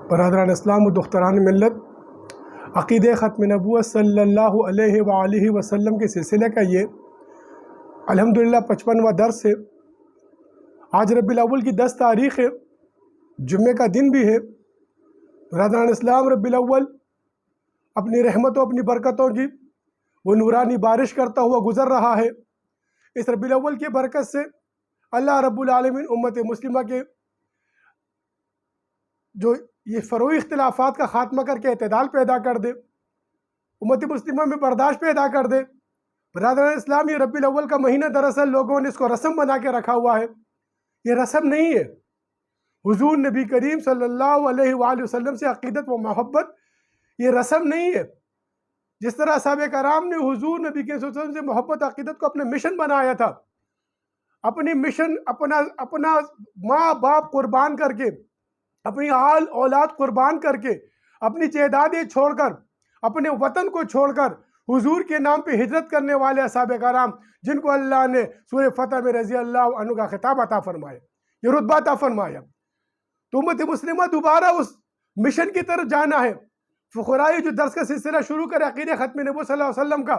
برادران اسلام و دختران ملت، عقید ختم نبوت صلی اللہ علیہ وآلہ وسلم کے سلسلے کا یہ الحمدللہ 55واں درس ہے۔ آج ربیع الاول کی 10 تاریخ ہے، جمعے کا دن بھی ہے۔ برادران اسلام، ربیع الاول اپنی رحمتوں اپنی برکتوں کی وہ نورانی بارش کرتا ہوا گزر رہا ہے۔ اس ربیع الاول کی برکت سے اللہ رب العالمین امت مسلمہ کے جو یہ فروعی اختلافات کا خاتمہ کر کے اعتدال پیدا کر دے، امت مسلمہ میں برداشت پیدا کر دے۔ برادران اسلام، یہ ربیع الاول کا مہینہ دراصل لوگوں نے اس کو رسم بنا کے رکھا ہوا ہے۔ یہ رسم نہیں ہے۔ حضور نبی کریم صلی اللہ علیہ وآلہ وسلم سے عقیدت و محبت یہ رسم نہیں ہے۔ جس طرح صحابہ کرام نے حضور نبی کریم صلی اللہ علیہ وسلم سے محبت عقیدت کو اپنا مشن بنایا تھا، اپنی مشن اپنا ماں باپ قربان کر کے، اپنی آل اولاد قربان کر کے، اپنی جائیدادیں چھوڑ کر، اپنے وطن کو چھوڑ کر حضور کے نام پہ ہجرت کرنے والے صحابہ کرام، جن کو اللہ نے سورہ فتح میں رضی اللہ عنہ کا خطاب عطا فرمایا، یہ رتبہ عطا فرمایا، تو امت مسلمہ دوبارہ اس مشن کی طرف جانا ہے۔ فقرائی جو درس کا سلسلہ شروع کرے عقیدہ ختم نبوت صلی اللہ علیہ وسلم کا،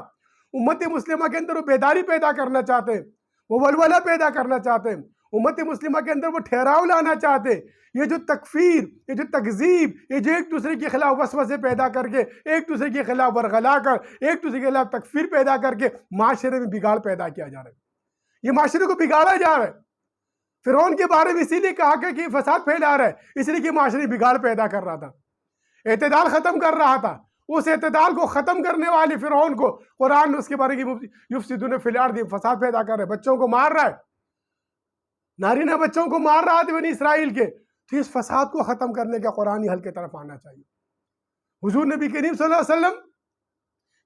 امت مسلمہ کے اندر وہ بیداری پیدا کرنا چاہتے ہیں، وہ ولولہ پیدا کرنا چاہتے ہیں، امت مسلمہ کے اندر وہ ٹھہراؤ لانا چاہتے ہیں۔ یہ جو تکفیر، یہ جو تکذیب، یہ جو ایک دوسرے کے خلاف وسوسے پیدا کر کے، ایک دوسرے کے خلاف ورغلا کر، ایک دوسرے کے خلاف تکفیر پیدا کر کے معاشرے میں بگاڑ پیدا کیا جا رہا ہے، یہ معاشرے کو بگاڑا جا رہا ہے۔ فرعون کے بارے میں اسی لیے کہا کہ فساد پھیلا رہا ہے، اس لیے کہ معاشرے بگاڑ پیدا کر رہا تھا، اعتدال ختم کر رہا تھا۔ اس اعتدال کو ختم کرنے والے فرعون کو قرآن نے اس کے بارے میں یفسدون فی الارض، فساد پیدا کر رہے، بچوں کو مار رہا ہے، نارینہ بچوں کو مار رہا تھا بنی اسرائیل کے، تو اس فساد کو ختم کرنے کا قرآنی حل کی طرف آنا چاہیے۔ حضور نبی کریم صلی اللہ علیہ وسلم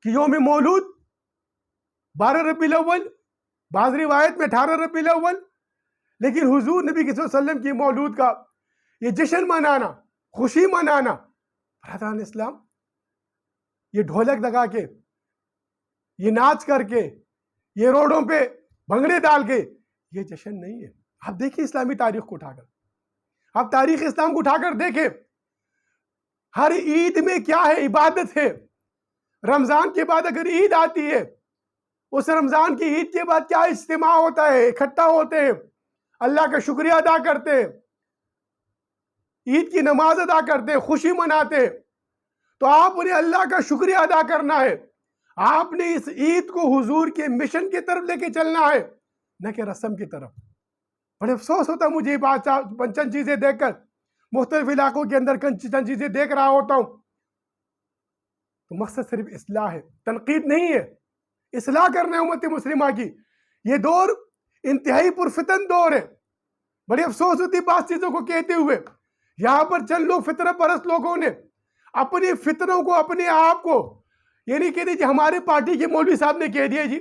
کی یوم مولود 12 ربیع الاول، بعض روایت میں 18 ربیع الاول، لیکن حضور نبی صلی اللہ علیہ وسلم کی مولود کا یہ جشن منانا، خوشی منانا، برادران اسلام، یہ ڈھولک لگا کے، یہ ناچ کر کے، یہ روڈوں پہ بھنگڑے ڈال کے، یہ جشن نہیں ہے۔ آپ دیکھیں اسلامی تاریخ کو اٹھا کر، آپ تاریخ اسلام کو اٹھا کر دیکھیں، ہر عید میں کیا ہے؟ عبادت ہے۔ رمضان کے بعد اگر عید آتی ہے، اس رمضان کی عید کے بعد کیا اجتماع ہوتا ہے، اکٹھا ہوتے ہیں، اللہ کا شکریہ ادا کرتے ہیں، عید کی نماز ادا کرتے ہیں، خوشی مناتے ہیں۔ تو آپ نے اللہ کا شکریہ ادا کرنا ہے، آپ نے اس عید کو حضور کے مشن کی طرف لے کے چلنا ہے، نہ کہ رسم کی طرف۔ بڑے افسوس ہوتا ہے مجھے یہ بات چند چیزیں دیکھ کر، مختلف علاقوں کے اندر چند چیزیں دیکھ رہا ہوتا ہوں، تو مقصد صرف اصلاح ہے، تنقید نہیں ہے، اصلاح کرنا ہے امت مسلمہ کی۔ یہ دور انتہائی پرفتن دور ہے۔ بڑی افسوس ہوتی بعض چیزوں کو کہتے ہوئے، یہاں پر چند لوگ فطرت پرست لوگوں نے اپنی فطروں کو، اپنے آپ کو، یہ نہیں کہتے جی ہمارے پارٹی کے مولوی صاحب نے کہہ دیا جی،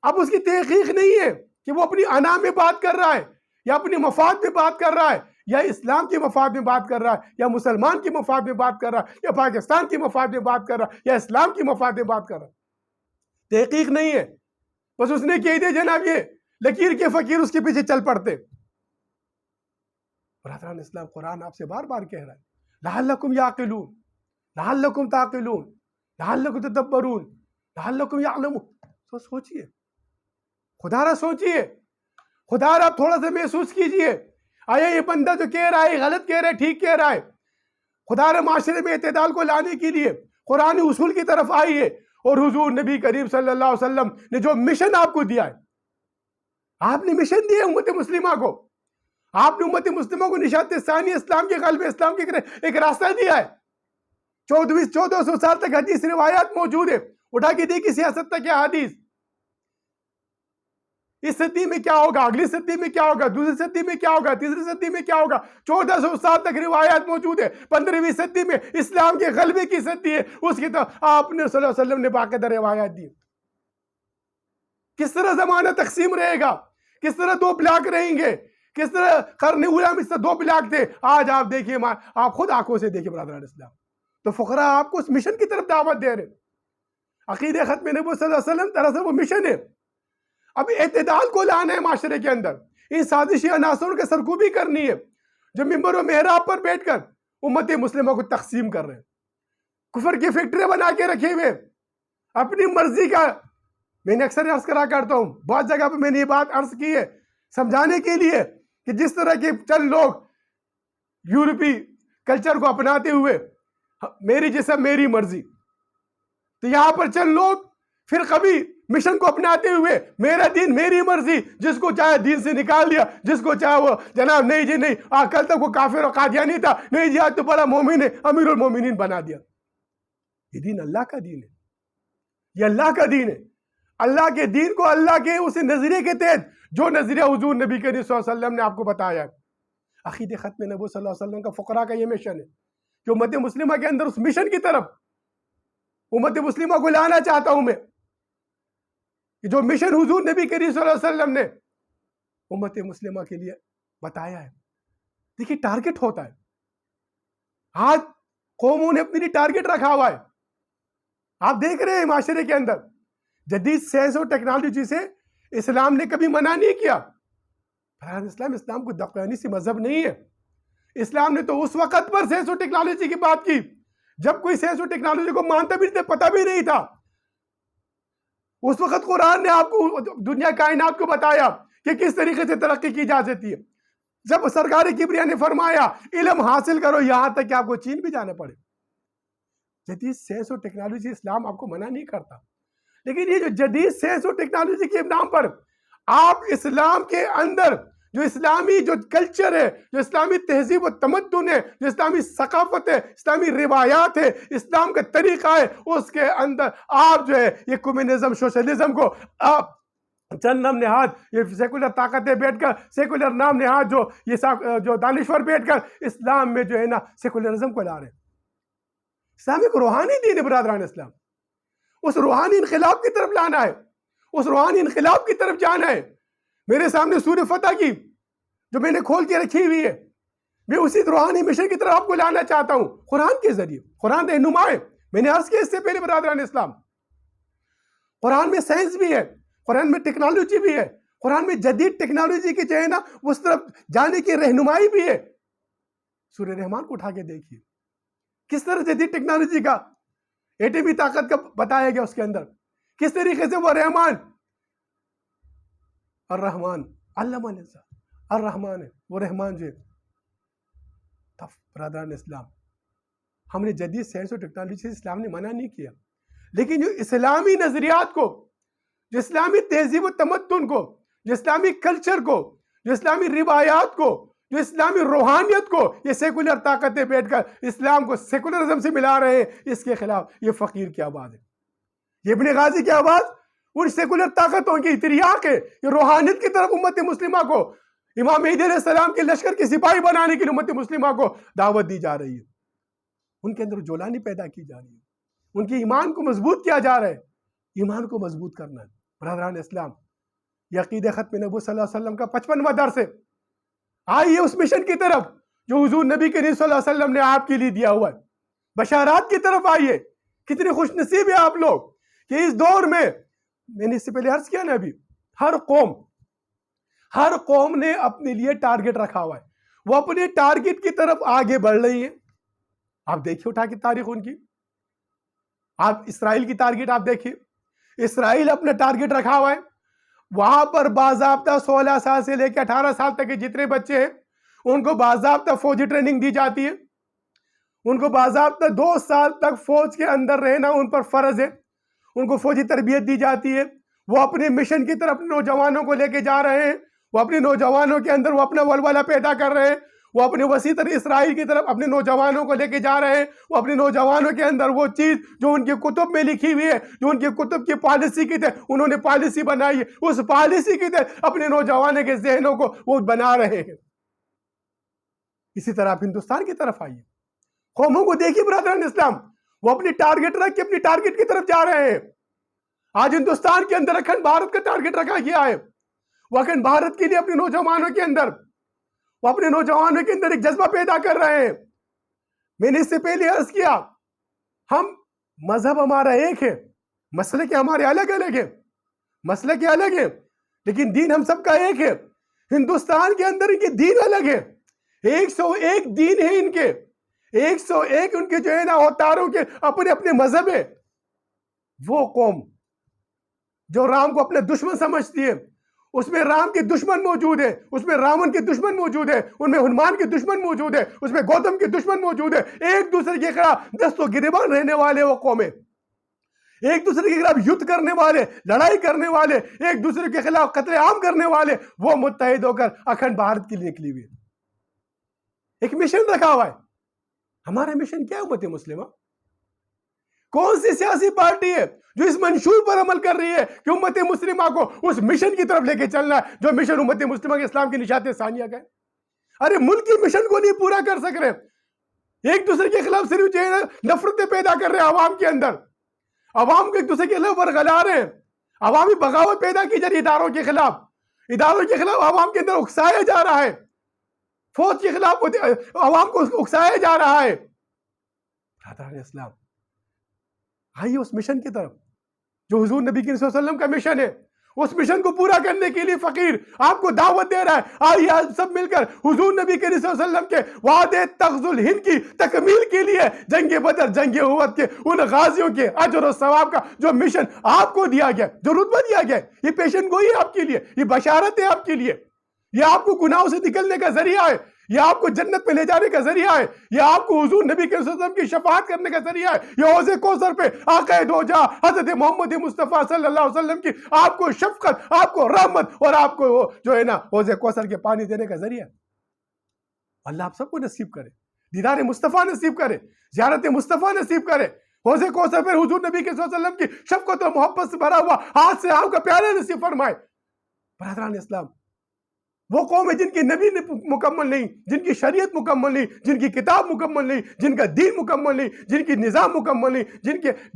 اب اس کی تحقیق نہیں ہے کہ وہ اپنی انا میں بات کر رہا ہے، یا اپنی مفاد میں بات کر رہا ہے، یا اسلام کی مفاد میں بات کر رہا ہے، یا مسلمان کی مفاد میں بات کر رہا ہے، یا پاکستان کی مفاد میں بات کر رہا ہے، یا اسلام کی مفاد میں بات کر رہا ہے۔ تحقیق نہیں ہے، بس اس نے کہہ دیا جناب، یہ لکیر کے فقیر اس کے پیچھے چل پڑتے۔ برادران اسلام، قرآن آپ سے بار بار کہہ رہا ہے، لعلکم یعقلون، لعلکم تعقلون، لعلکم تدبرون، لعلکم یعلمون۔ تو سوچئے، خدا را سوچئے، خدا را تھوڑا سا محسوس کیجئے، آیا یہ بندہ جو کہہ رہا ہے غلط کہہ رہا ہے، ٹھیک کہہ رہا ہے؟ خدا را معاشرے میں اعتدال کو لانے کے لیے قرآنی اصول کی طرف آئیے، اور حضور نبی کریم صلی اللہ علیہ وسلم نے جو مشن آپ کو دیا ہے، آپ نے مشن دیا امت مسلمہ کو، آپ نے امت مسلمہ کو نشاط ثانی اسلام کے قلب اسلام کے ایک راستہ دیا ہے۔ 1400 سال تک حدیث روایات موجود ہے، اٹھا کے دیکھیے سیاست تک کیا حدیث، اس صدی میں کیا ہوگا، اگلی صدی میں کیا ہوگا، دوسری صدی میں کیا ہوگا، تیسری صدی میں کیا ہوگا، 1400 سال تک روایات موجود ہے۔ 15ویں صدی میں اسلام کے غلبے کی صدی ہے، اس کی تو آپ نے صلی اللہ علیہ وسلم نے باقاعدہ روایات دی۔ کس طرح زمانہ تقسیم رہے گا، کس طرح 2 بلاک رہیں گے، کس طرح قرن اولیٰ میں 2 بلاک تھے، آج آپ دیکھیے، آپ خود آنکھوں سے دیکھیں برادران اسلام۔ تو فقراء آپ کو اس مشن کی طرف دعوت دے رہے ہیں۔ عقیدہ ختم نبوت صلی اللہ علیہ وسلم دراصل وہ مشن ہے۔ اب اعتدال کو لانا ہے معاشرے کے اندر، ان سازشی عناصروں کے سرکوبی کرنی ہے، جو ممبر و محراب پر بیٹھ کر امت مسلمہ کو تقسیم کر رہے ہیں، کفر کی فیکٹری بنا کے رکھے ہوئے، اپنی مرضی کا. میں نے اکثر عرض کرا کرتا ہوں، بہت جگہ پہ میں نے یہ بات عرض کی ہے سمجھانے کے لیے کہ جس طرح کے چند لوگ یورپی کلچر کو اپناتے ہوئے میری جسم میری مرضی، تو یہاں پر چند لوگ پھر کبھی مشن کو اپناتے ہوئے میرا دین میری مرضی، جس کو چاہے دین سے نکال دیا، جس کو چاہے وہ جناب نہیں جی نہیں کل تک وہ کافر اور قادیانی تھا، نہیں جی آج تو بڑا مومن ہے، امیر المومنین بنا دیا. یہ دین اللہ کا دین ہے، یہ اللہ کا دین ہے. اللہ کے دین کو اللہ کے اس نظریے کے تحت جو نظریہ حضور نبی کریم صلی اللہ علیہ وسلم نے آپ کو بتایا ہے. عقید ختم نبوت صلی اللہ علیہ وسلم کا فقراء کا یہ مشن ہے کہ امت مسلمہ کے اندر اس مشن کی طرف امت مسلمہ کو لانا چاہتا ہوں میں، کہ جو مشن حضور نبی کریم صلی اللہ علیہ وسلم نے امت مسلمہ کے لیے بتایا ہے. دیکھیے ٹارگٹ ہوتا ہے، آج قوموں نے اپنے لیے ٹارگٹ رکھا ہوا ہے. آپ دیکھ رہے ہیں معاشرے کے اندر جدید سائنس اور ٹیکنالوجی سے اسلام نے کبھی منع نہیں کیا. اسلام کو دقیانوسی مذہب نہیں ہے. اسلام نے تو اس وقت پر سائنس اور ٹیکنالوجی کی بات کی جب کوئی سائنس اور ٹیکنالوجی کو مانتا بھی نہیں، پتہ بھی نہیں تھا. اس وقت قرآن نے آپ کو دنیا کائنات کو بتایا کہ کس طریقے سے ترقی کی جا سکتی ہے. جب سرکار کبریا نے فرمایا علم حاصل کرو یہاں تک کہ آپ کو چین بھی جانا پڑے. جدید سائنس اور ٹیکنالوجی اسلام آپ کو منع نہیں کرتا، لیکن یہ جو جدید سائنس اور ٹیکنالوجی کے نام پر آپ اسلام کے اندر جو اسلامی جو کلچر ہے، جو اسلامی تہذیب و تمدن ہے، جو اسلامی ثقافت ہے، اسلامی روایات ہے، اسلام کا طریقہ ہے، اس کے اندر آپ جو ہے یہ کمیونزم سوشلزم کو آپ چند نام نہاد یہ سیکولر طاقتیں بیٹھ کر سیکولر نام نہاد جو دانشور بیٹھ کر اسلام میں جو ہے نا سیکولرزم کو لا رہے ہیں. اسلام ایک روحانی دین ہے برادران اسلام. اس روحانی انقلاب کی طرف لانا ہے، اس روحانی انقلاب کی طرف جانا ہے. میرے سامنے سورہ فتح کی جو میں نے کھول کے رکھی ہوئی ہے، میں اسی روحانی مشن کی طرف آپ کو لانا چاہتا ہوں قرآن کے ذریعے. قرآن رہنما ہے. میں نے عرض کیا اس سے پہلے برادران اسلام، قرآن میں سائنس بھی ہے، قرآن میں ٹیکنالوجی بھی ہے، قرآن میں جدید ٹیکنالوجی کی جو ہے نا اس طرف جانے کی رہنمائی بھی ہے. سورہ رحمان کو اٹھا کے دیکھیے کس طرح جدید ٹیکنالوجی کا ایٹمی طاقت کا بتایا گیا، اس کے اندر کس طریقے سے وہ رحمان الرحمن علم الانسان الرحمن ہے، وہ رحمان جو ہے. برادران اسلام، ہم نے جدید سائنس اور ٹیکنالوجی سے اسلام نے منع نہیں کیا، لیکن جو اسلامی نظریات کو، جو اسلامی تہذیب و تمدن کو، جو اسلامی کلچر کو، جو اسلامی روایات کو، جو اسلامی روحانیت کو یہ سیکولر طاقتیں بیٹھ کر اسلام کو سیکولرزم سے ملا رہے ہیں، اس کے خلاف یہ فقیر کی آواز ہے، یہ ابن غازی کی آواز ان سیکولر طاقتوں کی تریاق ہے. یہ روحانیت کی طرف امت مسلمہ کو امام مہدی علیہ السلام کے لشکر کی سپاہی بنانے کے لیے امت مسلمہ کو دعوت دی جا رہی ہے. ان کے اندر جولانی پیدا کی جا رہی ہے، ان کے ایمان کو مضبوط کیا جا رہا ہے. ایمان کو مضبوط کرنا ہے برادران اسلام. یہ عقید ختم نبوت صلی اللہ علیہ وسلم کا 55واں درس ہے. آئیے اس مشن کی طرف جو حضور نبی کریم صلی اللہ علیہ وسلم نے آپ کے لیے دیا ہوا ہے. بشارات کی طرف آئیے. کتنے خوش نصیب ہیں آپ لوگ کہ اس دور میں نے اس سے پہلے عرض کیا نا، ابھی ہر قوم نے اپنے لیے ٹارگٹ رکھا ہوا ہے، وہ اپنے ٹارگٹ کی طرف آگے بڑھ رہی ہیں. آپ دیکھیے اٹھا کے تاریخ ان کی، آپ اسرائیل کی ٹارگٹ آپ دیکھیے. اسرائیل اپنا ٹارگٹ رکھا ہوا ہے، وہاں پر باضابطہ 16 سال سے لے کے 18 سال تک کے جتنے بچے ہیں ان کو باضابطہ فوجی ٹریننگ دی جاتی ہے. ان کو باضابطہ 2 سال تک فوج کے اندر رہنا ان پر فرض ہے. ان کو فوجی تربیت دی جاتی ہے. وہ اپنے مشن کی طرف نوجوانوں کو لے کے جا رہے ہیں. وہ اپنے نوجوانوں کے اندر وہ اپنا ولولہ پیدا کر رہے ہیں. وہ اپنے وسیع تر اسرائیل کی طرف اپنے نوجوانوں کو لے کے جا رہے ہیں. وہ اپنے نوجوانوں کے اندر وہ چیز جو ان کے کتب میں لکھی ہوئی ہے، جو ان کے کتب کی پالیسی کی تحت انہوں نے پالیسی بنائی ہے، اس پالیسی کی تحت اپنے نوجوانوں کے ذہنوں کو وہ بنا رہے ہیں. اسی طرح آپ ہندوستان کی طرف آئیے، قوموں کو دیکھیے برادران اسلام، وہ اپنی ٹارگٹ رکھ کے اپنی ٹارگٹ کی طرف جا رہے ہیں. آج ہندوستان کے اندر اکھنڈ بھارت کا ٹارگٹ رکھا گیا ہے. وہ اکھنڈ بھارت کے لیے اپنے نوجوانوں کے اندر ایک جذبہ پیدا کر رہے ہیں. میں نے اس سے پہلے عرض کیا، ہم مذہب ہمارا ایک ہے، مسلک ہمارے الگ الگ ہیں، مسلک الگ ہیں، لیکن دین ہم سب کا ایک ہے. ہندوستان کے اندر ان کے دین الگ ہے، 101 دین ہے ان کے، 101 ان کے جو ہے نا اوتاروں کے اپنے اپنے مذہب ہے. وہ قوم جو رام کو اپنے دشمن سمجھتی ہے، اس میں رام کے دشمن موجود ہے، اس میں راون کے دشمن موجود ہے، ان میں ہنومان کے دشمن موجود ہے، اس میں گوتم کے دشمن موجود ہے. ایک دوسرے کے خلاف دست و گریبان رہنے والے وہ قومیں، ایک دوسرے کے خلاف یدھ کرنے والے، لڑائی کرنے والے، ایک دوسرے کے خلاف قتل عام کرنے والے، وہ متحد ہو کر اکھنڈ بھارت کے لیے نکلی ہوئی ہے. ایک مشن رکھا ہوا ہے. ہمارا مشن کیا ہے امت مسلمہ؟ کون سی سیاسی پارٹی ہے جو اس منشور پر عمل کر رہی ہے کہ امت مسلمہ کو اس مشن کی طرف لے کے چلنا ہے جو مشن امت مسلمہ کے اسلام کی نشات ثانیہ کا ہے؟ ارے ملک کی مشن کو نہیں پورا کر سک رہے، ایک دوسرے کے خلاف صرف جو ہے نفرتیں پیدا کر رہے ہیں عوام کے اندر، عوام کو ایک دوسرے کے خلاف ورگلا رہے ہیں، عوامی بغاوت پیدا کی جا رہی اداروں کے خلاف عوام کے اندر اکسایا جا رہا ہے، فوج کے خلاف عوام کو اکسایا جا رہا ہے. برادران اسلام، آئیے اس مشن کی طرف جو حضور نبی کریم صلی اللہ علیہ وسلم کا مشن ہے. اس مشن کو پورا کرنے کے لیے فقیر آپ کو دعوت دے رہا ہے. آئیے آج سب مل کر حضور نبی کریم صلی اللہ علیہ وسلم کے وعدے تغز الہند کی تکمیل کے لیے جنگ بدر، جنگ احد کے ان غازیوں کے اجر و ثواب کا جو مشن آپ کو دیا گیا، جو رتبہ دیا گیا، یہ پیشن گوئی ہے آپ کے لیے، یہ بشارت ہے آپ کے لیے، یہ آپ کو گناہوں سے نکلنے کا ذریعہ ہے، یہ آپ کو جنت میں لے جانے کا ذریعہ ہے، یہ آپ کو حضور نبی صلی اللہ علیہ وسلم کی شفاعت کرنے کا ذریعہ ہے. یہ حوض کوثر پہ آقا دو جہاں حضرت محمد مصطفیٰ صلی اللہ علیہ وسلم کی آپ کو شفقت، آپ کو رحمت اور آپ کو جو ہے نا حوض کوثر کے پانی دینے کا ذریعہ ہے. اللہ آپ سب کو نصیب کرے، دیدار مصطفیٰ نصیب کرے، زیارت مصطفیٰ نصیب کرے. حوض کوثر پہ حضور نبی صلی اللہ علیہ وسلم کی شفقت اور محبت سے بھرا ہوا ہاتھ سے آپ کا پیالہ نصیب فرمائے. برادران اسلام، وہ قوم ہے جن کی نبی مکمل نہیں، جن کی شریعت مکمل نہیں، جن کی کتاب مکمل نہیں، جن کا دین مکمل نہیں، جن کی نظام مکمل نہیں،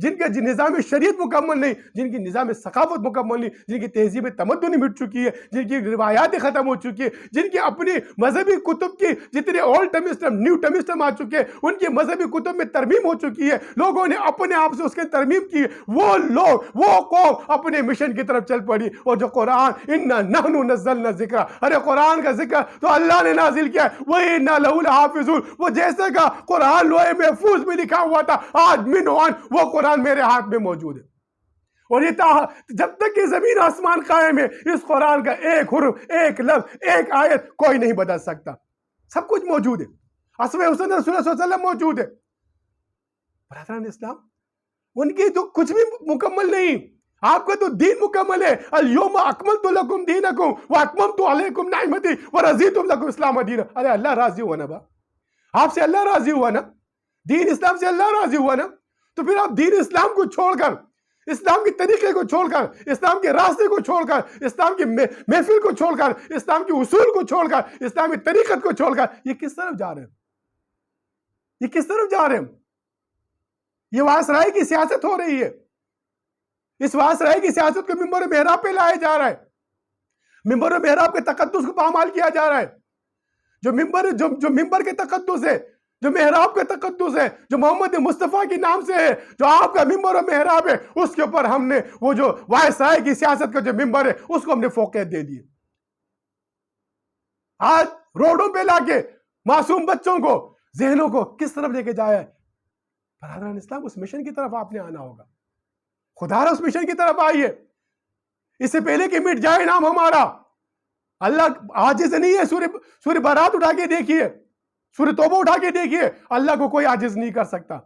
جن کا نظام شریعت مکمل نہیں، جن کی نظام ثقافت مکمل نہیں، جن کی تہذیب تمدنی مٹ چکی ہے، جن کی روایات ختم ہو چکی ہے، جن کی اپنی مذہبی کتب کی جتنے اولڈ ٹیمسٹم نیو ٹیمسٹم آ چکے ہیں ان کی مذہبی کتب میں ترمیم ہو چکی ہے، لوگوں نے اپنے آپ سے اس کی ترمیم کی. وہ لوگ، وہ قوم اپنے مشن کی طرف چل پڑی. اور جو قرآن اِنَّا نَحْنُ نَزَّلْنَا الذِّکْرَ، ارے قرآن کا ذکر تو اللہ نے نازل کیا ہے. وَإِنَّا لَهُ لَحَافِظُونَ، وہ جیسے کا قرآن لوہے محفوظ میں لکھا ہوا تھا، آج منوان وہ قرآن میرے ہاتھ میں موجود ہے. اور یہ جب تک کہ زمین آسمان قائم ہے اس قرآن کا ایک حرف، ایک لفظ، ایک آیت کوئی نہیں بدل سکتا. سب کچھ موجود ہے، اسوہ حسن رسول اللہ صلی اللہ علیہ وسلم موجود ہے. برادران اسلام، ان کی تو کچھ بھی مکمل نہیں، آپ کا تو دین مکمل ہے. الیوم اکملت لکم دینکم واکممت علیکم نعمتی ورضیت لکم اسلام دینا. ارے اللہ راضی ہوا نا، آپ سے اللہ راضی ہوا نا، دین اسلام سے اللہ راضی ہوا نا. تو پھر آپ دین اسلام کو چھوڑ کر، اسلام کے طریقے کو چھوڑ کر، اسلام کے راستے کو چھوڑ کر، اسلام کی محفل کو چھوڑ کر، اسلام کے اصول کو چھوڑ کر، اسلامی طریقت کو چھوڑ کر یہ کس طرف جا رہے ہیں؟ یہ کس طرف جا رہے ہیں؟ یہ وائسرائے کی سیاست ہو رہی ہے. اس وائسرائے کی سیاست کو ممبر و محراب پہ لایا جا رہا ہے. ممبر و محراب کے تقدس کو پامال کیا جا رہا ہے. جو ممبر کے تقدس ہے، جو محراب کا تقدس ہے، جو محمد مصطفیٰ کے نام سے ہے، جو آپ کا ممبر و محراب ہے، اس کے اوپر ہم نے وہ جو وائسرائے کی سیاست کا جو ممبر ہے اس کو ہم نے فوقیت دے دی. آج روڈوں پہ لا کے معصوم بچوں کو، ذہنوں کو کس طرف لے کے جایا ہے؟ برادران اسلام، اس مشن کی طرف آپ نے آنا ہوگا. خدا را اس مشن کی طرف آئیے. اس سے پہلے کہ مٹ جائے نام ہمارا. اللہ عاجز نہیں ہے. سورہ برات اٹھا کے دیکھیے، سورہ توبہ اٹھا کے دیکھیے، اللہ کو کوئی عاجز نہیں کر سکتا.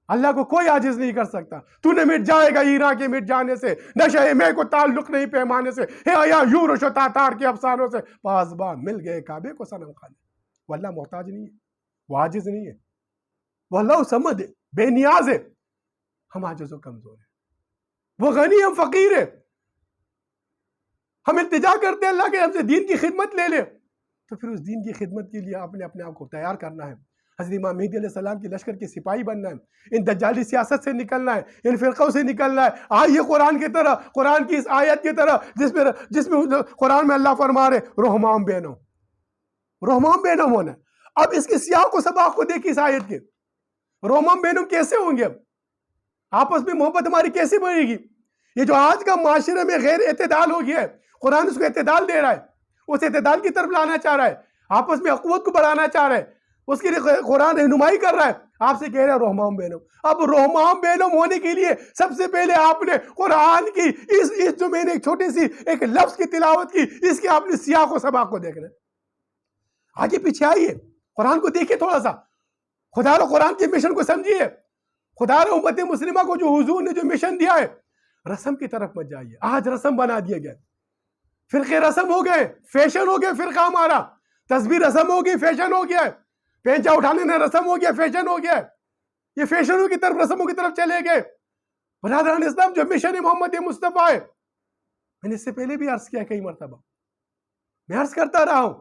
اللہ کو کوئی عاجز نہیں کر سکتا. تو نے مٹ جائے گا ایران کے مٹ جانے سے، نشہ میں کو تعلق نہیں پیمانے سے، ہے آیا یورش و تاتار کے افسانوں سے، پاسباں مل گئے کعبے کو صنم خانے. وہ اللہ محتاج نہیں ہے، وہ عاجز نہیں ہے، وہ اللہ سمد ہے، بے نیاز ہے. ہم عاجز و کمزور ہیں. وہ غنی، ہم فقیر ہیں. ہم التجا کرتے ہیں اللہ کے ہم سے دین کی خدمت لے لے. تو پھر اس دین کی خدمت کے لیے آپ نے اپنے آپ کو تیار کرنا ہے. حضرت امام مہدی علیہ السلام کی لشکر کے سپاہی بننا ہے. ان دجالی سیاست سے نکلنا ہے، ان فرقوں سے نکلنا ہے. آئیے قرآن کی طرح، قرآن کی اس آیت کی طرح جس میں قرآن میں اللہ فرما رہے رحمام بینہم، رحمام بینہم ہونا. اب اس کے سیاق و سباق کو دیکھیں اس آیت کے. رحمام بینہم کیسے ہوں گے؟ اب آپس میں محبت ہماری کیسے بڑھے گی؟ یہ جو آج کا معاشرے میں غیر اعتدال ہو گیا ہے، قرآن اس کو اعتدال دے رہا ہے، اس اعتدال کی طرف لانا چاہ رہا ہے، آپس میں اخوت کو بڑھانا چاہ رہا ہے. اس کے لیے قرآن رہنمائی کر رہا ہے. آپ سے کہہ رہا ہے رحمام بینم. اب رحمام بینم ہونے کے لیے سب سے پہلے آپ نے قرآن کی اس جو میں نے ایک چھوٹی سی ایک لفظ کی تلاوت کی, اس کے آپ نے سیاق و سباق کو دیکھنا ہے. آگے پیچھے آئیے, قرآن کو دیکھیے تھوڑا سا, خدا رو قرآن کے مشن کو سمجھیے. خدا رو امت مسلمہ کو جو حضور نے جو مشن دیا ہے, رسم کی طرف مت جائیے. آج رسم بنا دیے گئے, فرقے رسم ہو گئے, فیشن ہو گئے فرقہ ہمارا. تصویر رسم ہو گئی, فیشن ہو گیا ہے. پینچا اٹھانے میں رسم ہو گیا, فیشن ہو گیا. یہ فیشنوں کی طرف, رسموں کی طرف چلے گئے. برادران اسلام, جو مشن محمد مصطفیٰ ہے, میں نے اس سے پہلے بھی عرض کیا کئی مرتبہ, میں عرض کرتا رہا ہوں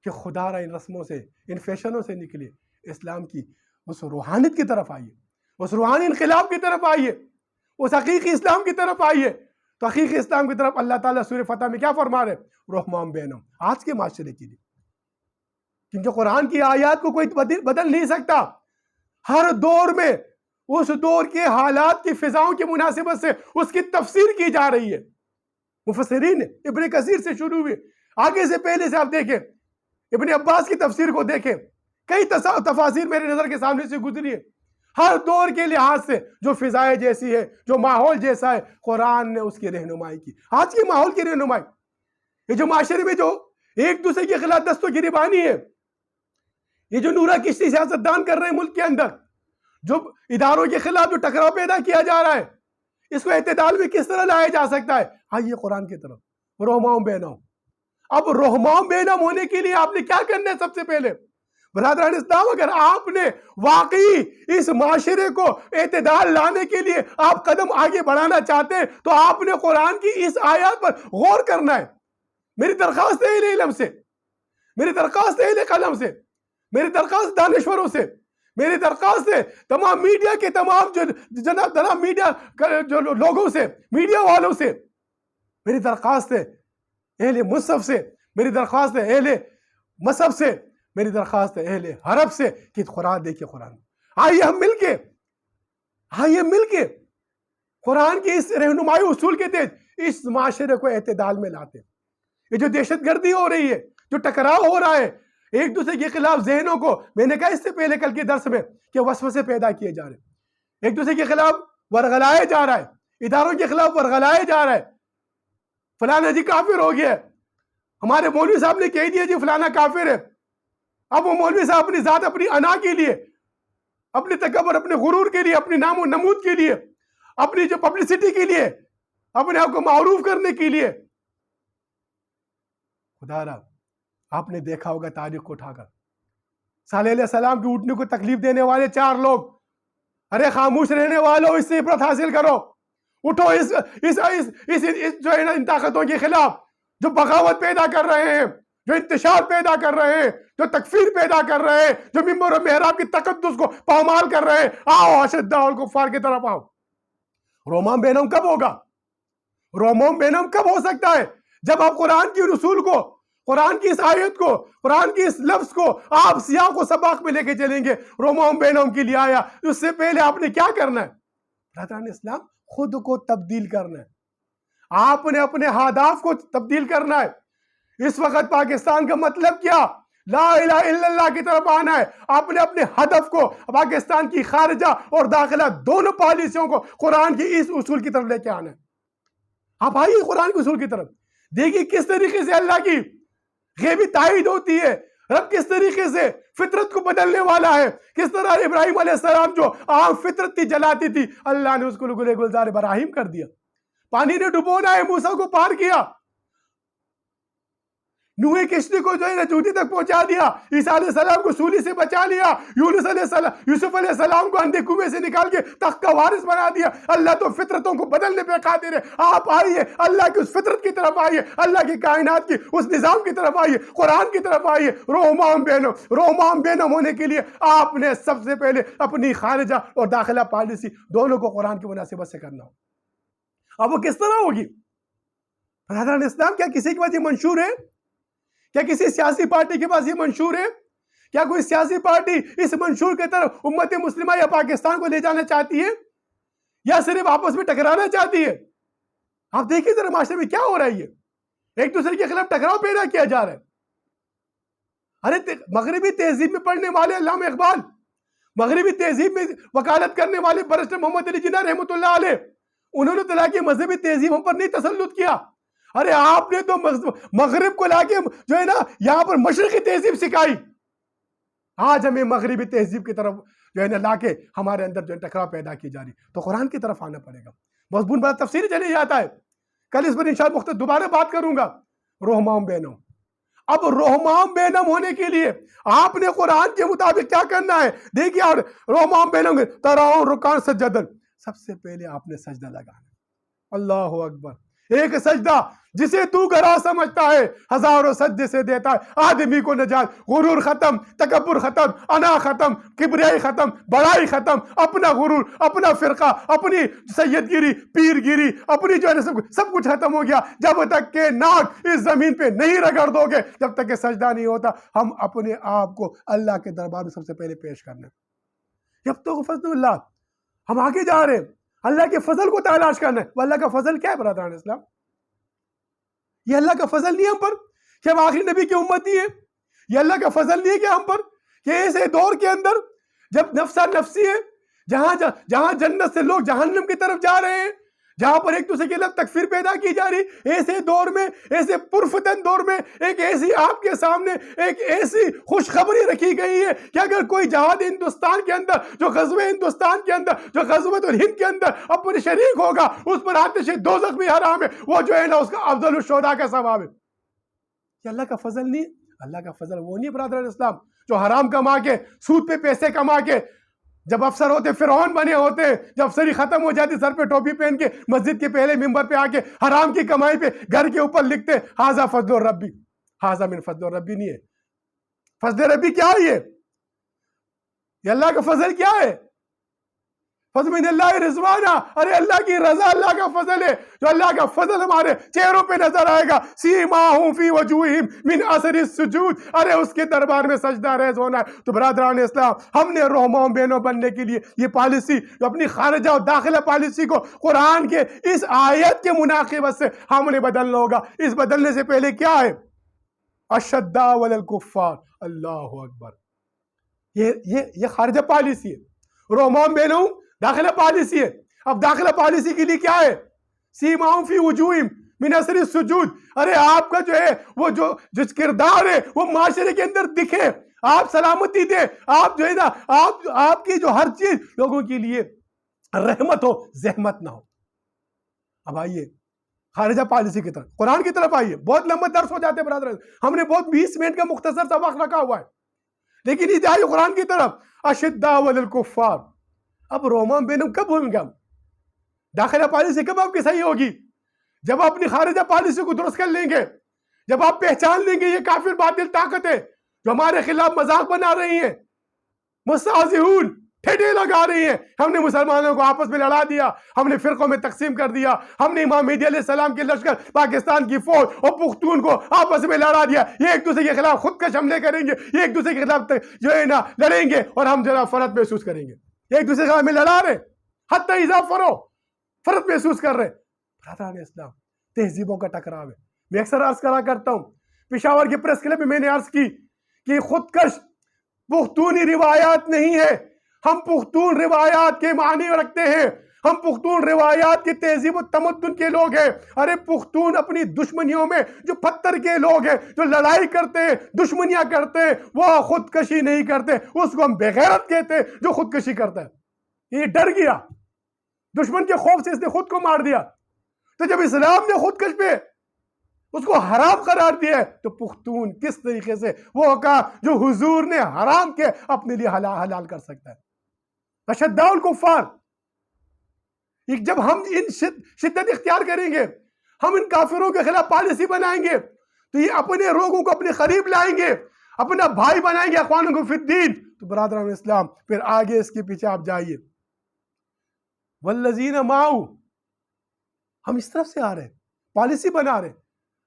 کہ خدا را ان رسموں سے, ان فیشنوں سے نکلے, اسلام کی اس روحانیت کی طرف آئیے, اس روحانی انقلاب کی طرف آئیے, اس حقیقی اسلام کی طرف آئیے. تو حقیقی اسلام کی طرف اللہ تعالیٰ سورہ فتح میں کیا فرما رہے, رحمام بینم. آج کے معاشرے کے لیے, کیونکہ قرآن کی آیات کو کوئی بدل نہیں سکتا. ہر دور میں اس دور کے حالات کی فضاؤں کی مناسبت سے اس کی تفسیر کی جا رہی ہے. مفسرین ابن کثیر سے شروع ہوئے, آگے سے پہلے سے آپ دیکھیں, ابن عباس کی تفسیر کو دیکھیں, کئی تفاسیر میرے نظر کے سامنے سے گزری ہے. ہر دور کے لحاظ سے جو فضائے جیسی ہے, جو ماحول جیسا ہے, قرآن نے اس کی رہنمائی کی. آج کے ماحول کی رہنمائی, یہ جو معاشرے میں جو ایک دوسرے کے خلاف دست و گریبانی ہے, یہ جو نورا کشتی سیاست دان کر رہے ہیں ملک کے اندر, جو اداروں کے خلاف جو ٹکراؤ پیدا کیا جا رہا ہے, اس کو اعتدال میں کس طرح لایا جا سکتا ہے. آئیے قرآن کی طرف, رحمام بینم. اب رحمام بینم ہونے کے لیے آپ نے کیا کرنا ہے؟ سب سے پہلے برادران اسلام, اگر آپ نے واقعی اس معاشرے کو اعتدال لانے کے لیے آپ قدم آگے بڑھانا چاہتے ہیں, تو آپ نے قرآن کی اس آیات پر غور کرنا ہے. میری درخواست ہے اہل علم سے, میری درخواست ہے اہل قلم سے, میری درخواست دانشوروں سے, میری درخواست ہے تمام میڈیا کے تمام جناب میڈیا جو لوگوں سے, میڈیا والوں سے, میری درخواست ہے اہل مصحف سے, میری درخواست ہے اہل مصحف سے, میری درخواست ہے اہل حرف سے کہ قرآن دیکھیں. قرآن آئیے ہم مل کے قرآن کی اس رہنمائی اصول کے تحت اس معاشرے کو اعتدال میں لاتے. یہ جو دہشت گردی ہو رہی ہے, جو ٹکراؤ ہو رہا ہے ایک دوسرے کے خلاف ذہنوں کو, میں نے کہا اس سے پہلے کل کے درس میں کہ وسوسے پیدا کیے جا رہے ہیں, ایک دوسرے کے خلاف ورغلائے جا رہا ہے, اداروں کے خلاف ورغلائے جا رہا ہے. فلانا جی کافر ہو گیا ہے, ہمارے مولوی صاحب نے کہہ دیا جی فلانا کافر ہے. اب وہ مولوی صاحب اپنی ذات, اپنی انا کے لیے, اپنے تکبر, اپنے غرور کے لیے, اپنی نام و نمود کے لیے, اپنی جو پبلسٹی کے لیے, اپنے آپ کو معروف کرنے کے لیے, خدا را آپ نے دیکھا ہوگا تاریخ کو اٹھا کر, صالح علیہ السلام کی اٹھنے کو تکلیف دینے والے 4 لوگ, ارے خاموش رہنے والوں, اس سے عبرت حاصل کرو, اٹھو اس جو ہے نا ان طاقتوں کے خلاف جو بغاوت پیدا کر رہے ہیں, جو انتشار پیدا کر رہے ہیں, جو تکفیر پیدا کر رہے ہیں, جو ممبر و محراب کی تقدس کو پامال کر رہے ہیں. آؤ اشداء الکفار کی طرف آؤ. رحمام بینم کب ہوگا؟ رحمام بینم کب ہو سکتا ہے؟ جب آپ قرآن کی رسول کو, قرآن کی اس آیت کو, قرآن کی اس لفظ کو آپ سیاق و سباق میں لے کے چلیں گے. رحمام بینم کے لیے آیا, اس سے پہلے آپ نے کیا کرنا ہے برادران اسلام؟ خود کو تبدیل کرنا ہے. آپ نے اپنے اہداف کو تبدیل کرنا ہے. اس وقت پاکستان کا مطلب کیا؟ لا الہ الا اللہ کی طرف آنا ہے. آپ نے اپنے ہدف کو پاکستان کی خارجہ اور داخلہ دونوں پالیسیوں کو قرآن کی اس اصول کی طرف لے کے آنا ہے. آپ آئیے قرآن کے اصول کی طرف, دیکھیے کس طریقے سے اللہ کی غیبی تائید ہوتی ہے, رب کس طریقے سے فطرت کو بدلنے والا ہے. کس طرح ابراہیم علیہ السلام جو عام فطرت تھی, جلاتی تھی, اللہ نے اس کو گلزار براہیم کر دیا. پانی نے ڈبونا ہے, موسیٰ کو پار کیا. نوح کشتی کو جو ہے چوٹی تک پہنچا دیا. عیسیٰ علیہ السلام کو سولی سے بچا لیا. یوسف علیہ السلام کو اندھے کنویں سے نکال کے تخت کا وارث بنا دیا. اللہ تو فطرتوں کو بدلنے پہ قادر ہے. آپ آئیے, اللہ کی اس فطرت کی طرف آئیے, اللہ کی کائنات کی اس نظام کی طرف آئیے, قرآن کی طرف آئیے. رحمام بینم ہونے کے لیے آپ نے سب سے پہلے اپنی خارجہ اور داخلہ پالیسی دونوں کو قرآن کی مناسبت سے کرنا ہو. اب وہ کس طرح ہوگی برادران اسلام؟ کیا کسی کے پاس یہ منشور ہے؟ کیا کسی سیاسی پارٹی کے پاس یہ منشور ہے؟ کیا کوئی سیاسی پارٹی اس منشور کے طرف امت مسلمہ یا پاکستان کو لے جانا چاہتی ہے, یا صرف آپس میں ٹکرانا چاہتی ہے؟ آپ دیکھیے ذرا معاشرے میں کیا ہو رہا ہے, یہ ایک دوسرے کے خلاف ٹکراؤ پیدا کیا جا رہا ہے. ارے مغربی تہذیب میں پڑھنے والے علامہ اقبال، مغربی تہذیب میں وکالت کرنے والے برسٹر محمد علی جناح رحمۃ اللہ علیہ، انہوں نے تو لا کے مذہبی تہذیب ہم پر نہیں تسلط کیا. ارے آپ نے تو مغرب کو لا کے جو ہے نا یہاں پر مشرقی تہذیب سکھائی. آج ہمیں مغربی تہذیب کی طرف جو ہے نا لا کے ہمارے اندر جو ٹکراؤ پیدا کی جا رہی. تو قرآن کی طرف آنا پڑے گا. مضمون بڑا تفصیلی چلے جاتا ہے، کل اس پر انشاءاللہ مختلف دوبارہ بات کروں گا. رحمام بینم، اب رحمام بینم ہونے کے لیے آپ نے قرآن کے مطابق کیا کرنا ہے؟ دیکھیے اور رحمام بینم تراؤں رکان سجدن، سب سے پہلے آپ نے سجدہ لگانا. اللہ اکبر. ایک سجدہ جسے تو گرا سمجھتا ہے ہزاروں سجدے سے دیتا ہے آدمی کو نجات. غرور ختم، تکبر ختم، انا ختم، کبریائی ختم، بڑائی ختم، اپنا غرور، اپنا فرقہ، اپنی سید گیری، پیر گیری، اپنی جو ہے سب کچھ ختم ہو گیا. جب تک کہ ناک اس زمین پہ نہیں رگڑ دو گے، جب تک کہ سجدہ نہیں ہوتا، ہم اپنے آپ کو اللہ کے دربار میں سب سے پہلے پیش کرنا. جب تو فضل اللہ، ہم آگے جا رہے ہیں، اللہ کے فضل کو تلاش کرنا ہے. وہ اللہ کا فضل کیا ہے برادران اسلام؟ یہ اللہ کا فضل نہیں ہم پر کہ ہم آخری نبی کی امتی ہیں. یہ اللہ کا فضل نہیں ہے کہ ہم پر کہ ایسے دور کے اندر جب نفسا نفسی ہے، جہاں جنت سے لوگ جہنم کی طرف جا رہے ہیں، جہاں پر ایک دوسرے کے لیے تکفیر پیدا کی جا رہی، ایسے دور میں، ایسے پرفتن دور میں ایک ایسی آپ کے سامنے ایک ایسی خوشخبری رکھی گئی ہے کہ اگر کوئی جہاد ہندوستان کے اندر، جو غزوہ ہندوستان کے اندر، جو غزوۃ الہند کے اندر اپنے شریک ہوگا، اس پر آتش دوزخ بھی حرام ہے، وہ جو ہے نا اس کا افضل الشہداء کا ثواب ہے. یہ اللہ کا فضل نہیں ہے. اللہ کا فضل وہ نہیں برادران اسلام جو حرام کما کے، سود پہ پیسے کما کے، جب افسر ہوتے فرعون بنے ہوتے، جب افسری ختم ہو جاتی سر پہ ٹوپی پہن کے مسجد کے پہلے ممبر پہ آ کے حرام کی کمائی پہ گھر کے اوپر لکھتے ہاذا فضل الربی. ہاذا من فضل الربی نہیں ہے. فضل ربی کیا ہے؟ یہ اللہ کا فضل کیا ہے؟ فضل من اللہ رضوانہ. ارے اللہ کی رضا اللہ کا فضل ہے. جو اللہ کا فضل ہمارے چہروں پہ نظر آئے گا، سیماہم فی وجوہہم من اثر السجود. ارے اس کے دربار میں سجدہ ریز ہونا ہے. تو برادران اسلام، ہم نے رحماؤں بینوں بننے کے لیے یہ پالیسی، جو اپنی خارجہ اور داخلہ پالیسی کو قرآن کے اس آیت کے مناقبت سے ہم نے بدلنا ہوگا. اس بدلنے سے پہلے کیا ہے؟ اشداء علی الکفار. اللہ اکبر. یہ خارجہ پالیسی ہے. رحماؤں بینوں داخلہ پالیسی ہے. اب داخلہ پالیسی کے لیے کیا ہے؟ سیماہم فی وجوہہم من اثر السجود. ارے آپ کا جو ہے وہ جو کردار ہے وہ معاشرے کے اندر دکھے، آپ سلامتی دے، آپ جو ہے نا آپ کی جو ہر چیز لوگوں کے لیے رحمت ہو، زحمت نہ ہو. اب آئیے خارجہ پالیسی کی طرف، قرآن کی طرف آئیے. بہت لمبا درس ہو جاتے برادر، ہم نے بہت 20 منٹ کا مختصر سا وقت رکھا ہوا ہے، لیکن یہ جائیے قرآن کی طرف. اشداء علی الکفار. اب رحماؤں بینہم کب ہوئیں گے؟ داخلہ پالیسی کب آپ کی صحیح ہوگی؟ جب آپ اپنی خارجہ پالیسی کو درست کر لیں گے، جب آپ پہچان لیں گے یہ کافر باطل طاقت ہے جو ہمارے خلاف مذاق بنا رہی ہیں، مستہزئون، ٹھٹے لگا رہی ہیں. ہم نے مسلمانوں کو آپس میں لڑا دیا، ہم نے فرقوں میں تقسیم کر دیا، ہم نے امام مہدی علیہ السلام کے لشکر، پاکستان کی فوج اور پختون کو آپس میں لڑا دیا. یہ ایک دوسرے کے خلاف خودکش حملے کریں گے، یہ ایک دوسرے کے خلاف جو ہے نا لڑیں گے، اور ہم ذرا فرحت محسوس کریں گے. ایک دوسرے کے خلاف میں لڑا رہے، حتی اذا فرو، فرحت محسوس کر رہے. برادران اسلام، تہذیبوں کا ٹکراو ہے. میں اکثر عرض کرا کرتا ہوں، پشاور کے پریس کلب میں نے عرض کی کہ خودکش پختونی روایات نہیں ہے. ہم پختون روایات کے معنی رکھتے ہیں، ہم پختون روایات کی تہذیب و تمدن کے لوگ ہیں. ارے پختون اپنی دشمنیوں میں جو پتھر کے لوگ ہیں، جو لڑائی کرتے ہیں، دشمنیاں کرتے ہیں، وہ خودکشی نہیں کرتے. اس کو ہم بے غیرت کہتے ہیں جو خودکشی کرتا ہے. یہ ڈر گیا، دشمن کے خوف سے اس نے خود کو مار دیا. تو جب اسلام نے خودکش پہ اس کو حرام قرار دیا ہے، تو پختون کس طریقے سے وہ کہا جو حضور نے حرام کے اپنے لیے حلال کر سکتا ہے. اشداء الکفار. جب ہم ان شدت اختیار کریں گے، ہم ان کافروں کے خلاف پالیسی بنائیں گے، تو یہ اپنے لوگوں کو اپنے قریب لائیں گے، اپنا بھائی بنائیں گے، اخوانکم فی الدین. تو برادران اسلام، پھر آگے اس کے پیچھے آپ جائیے. والذین معہ، ہم اس طرف سے آ رہے ہیں، پالیسی بنا رہے ہیں.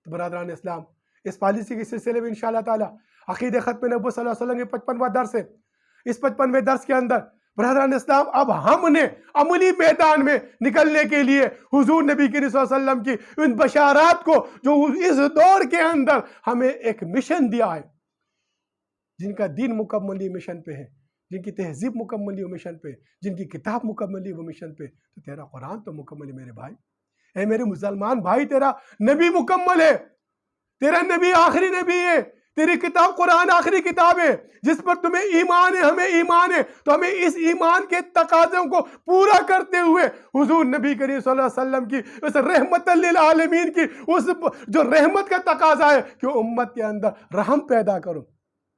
تو برادران اسلام، اس پالیسی کے سلسلے میں انشاءاللہ تعالی عقید ختم نبوت صلی اللہ علیہ وسلم کے 55واں درس ہے. اس 55ویں درس کے اندر برادران اسلام، اب ہم نے عملی میدان میں نکلنے کے لیے حضور نبی کریم صلی اللہ علیہ وسلم کی ان بشارات کو جو اس دور کے اندر ہمیں ایک مشن دیا ہے، جن کا دین مکملی مشن پہ ہے، جن کی تہذیب مکملی مشن پہ، جن کی کتاب مکملی وہ مشن پہ، تو تیرا قرآن تو مکمل ہے میرے بھائی۔ اے میرے مسلمان بھائی، تیرا نبی مکمل ہے، تیرا نبی آخری نبی ہے، تیری کتاب قرآن آخری کتاب ہے جس پر تمہیں ایمان ہے، ہمیں ایمان ہے، تو ہمیں اس ایمان کے تقاضوں کو پورا کرتے ہوئے حضور نبی کریم صلی اللہ علیہ وسلم کی اس رحمت للعالمین کی اس جو رحمت کا تقاضا ہے کہ امت کے اندر رحم پیدا کرو،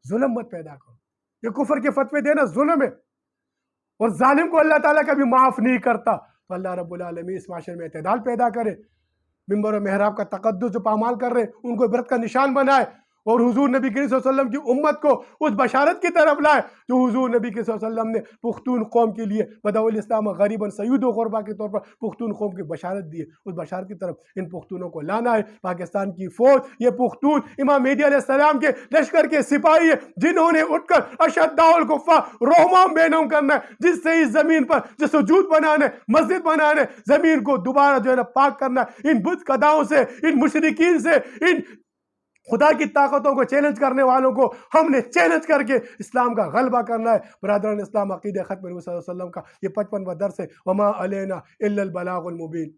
ظلم مت پیدا کرو۔ یہ کفر کے فتوے دینا ظلم ہے، اور ظالم کو اللہ تعالیٰ کبھی معاف نہیں کرتا۔ تو اللہ رب العالمین اس معاشرے میں اعتدال پیدا کرے، ممبر و محراب کا تقدس جو پامال کر رہے ان کو عبرت کا نشان بنائے، اور حضور نبی کریم صلی اللہ علیہ وسلم کی امت کو اس بشارت کی طرف لائے جو حضور نبی کریم صلی اللہ علیہ وسلم نے پختون قوم کے لیے بدو الاسلام غریباً سعید و غربا کے طور پر پختون قوم کی بشارت دی ہے۔ اس بشارت کی طرف ان پختونوں کو لانا ہے۔ پاکستان کی فوج، یہ پختون امام مہدی علیہ السلام کے لشکر کے سپاہی ہے جنہوں نے اٹھ کر اشداء الکفار رحماء بینہم کرنا ہے، جس سے اس زمین پر جو سجود بنانے، مسجد بنانے، زمین کو دوبارہ جو ہے نا پاک کرنا ہے، ان بت خداؤں سے، ان مشرکین سے، ان خدا کی طاقتوں کو چیلنج کرنے والوں کو ہم نے چیلنج کر کے اسلام کا غلبہ کرنا ہے۔ برادران اسلام، عقیدہ ختم نبی صلی اللہ علیہ وسلم کا یہ 55واں درس ہے۔ وما علینا الا البلاغ المبین۔